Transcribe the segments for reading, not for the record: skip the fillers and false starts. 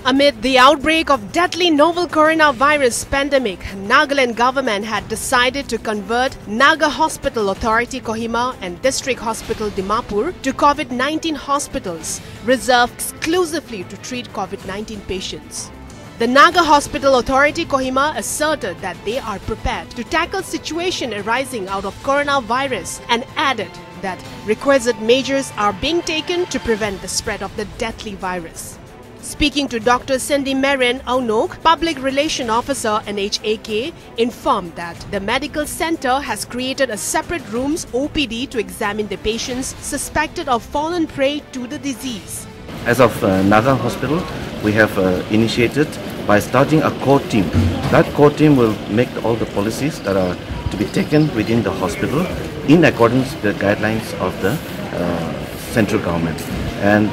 Amid the outbreak of deadly novel coronavirus pandemic, Nagaland government had decided to convert Naga Hospital Authority Kohima and District Hospital Dimapur to COVID-19 hospitals reserved exclusively to treat COVID-19 patients. The Naga Hospital Authority Kohima asserted that they are prepared to tackle situation arising out of coronavirus and added that requisite measures are being taken to prevent the spread of the deadly virus. Speaking to Dr. Cindy Marin Aunok, Public Relation Officer NHAK, informed that the medical center has created a separate rooms OPD to examine the patients suspected of fallen prey to the disease. As of Naga Hospital, we have initiated by starting a core team. That core team will make all the policies that are to be taken within the hospital in accordance with the guidelines of the central government. And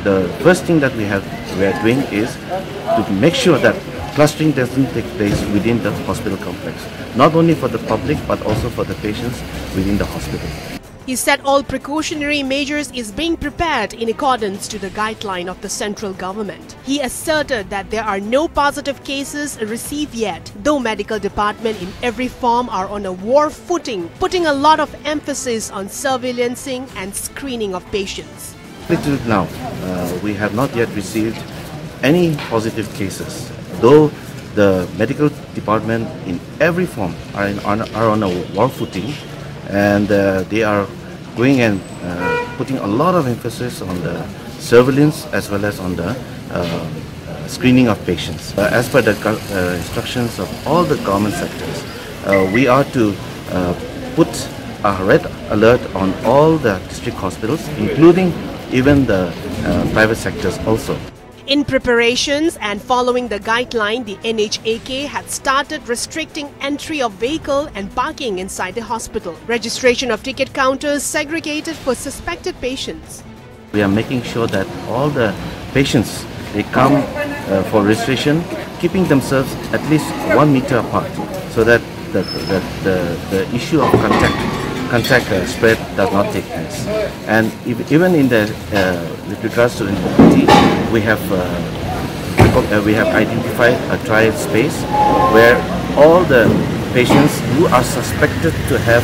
the first thing that we are doing is to make sure that clustering doesn't take place within the hospital complex, not only for the public but also for the patients within the hospital. He said all precautionary measures is being prepared in accordance to the guideline of the central government. He asserted that there are no positive cases received yet, though medical department in every form are on a war footing, putting a lot of emphasis on surveillancing and screening of patients. Till now, we have not yet received any positive cases, though the medical department in every form are on a war footing, and they are going and putting a lot of emphasis on the surveillance as well as on the screening of patients. As per the instructions of all the government sectors, we are to put a red alert on all the district hospitals, including even the private sectors also. In preparations and following the guideline, the NHAK had started restricting entry of vehicle and parking inside the hospital. Registration of ticket counters segregated for suspected patients. We are making sure that all the patients, they come for registration, keeping themselves at least 1 meter apart, so that the issue of contact spread does not take place. And even in the with regards to OPD, we have identified a trial space where all the patients who are suspected to have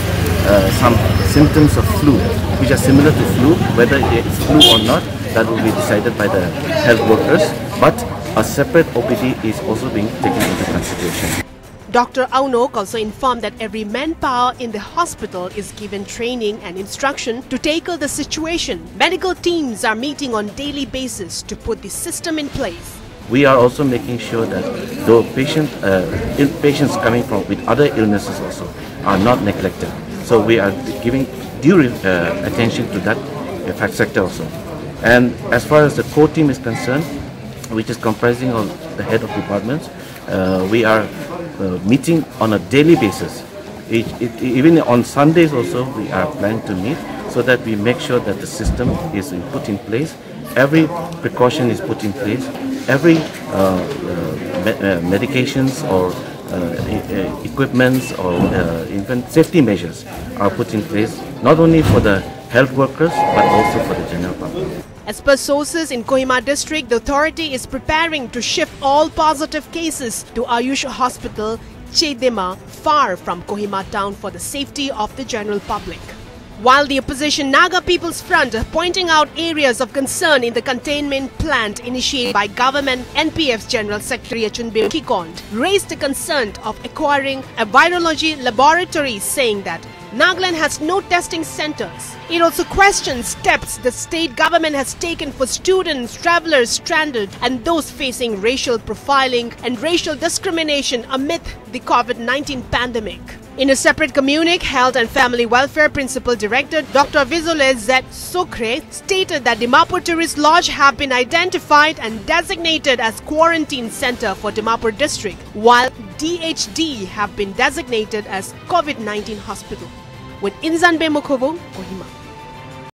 some symptoms of flu, which are similar to flu, whether it's flu or not, that will be decided by the health workers. But a separate OPD is also being taken into consideration. Dr. Aunok also informed that every manpower in the hospital is given training and instruction to tackle the situation. Medical teams are meeting on daily basis to put the system in place. We are also making sure that the patients coming from with other illnesses also are not neglected. So we are giving due attention to that fact sector also. And as far as the core team is concerned, which is comprising of the head of departments, we are meeting on a daily basis. Even on Sundays also we are planning to meet, so that we make sure that the system is put in place, every precaution is put in place, every medications or equipments or even safety measures are put in place, not only for the health workers but also for the general public. As per sources in Kohima district, the authority is preparing to shift all positive cases to Ayush Hospital, Chedema, far from Kohima town for the safety of the general public. While the opposition Naga People's Front pointing out areas of concern in the containment plan initiated by government, NPF's General Secretary Achunbir Kikond raised the concern of acquiring a virology laboratory, saying that Nagaland has no testing centers. It also questions steps the state government has taken for students, travelers stranded and those facing racial profiling and racial discrimination amid the COVID-19 pandemic. In a separate communique, Health and Family Welfare Principal Director Dr. Vizole Z. Sokre stated that Dimapur Tourist Lodge have been identified and designated as quarantine center for Dimapur district, while DHD have been designated as COVID-19 hospital. With Inzan Bemokovo,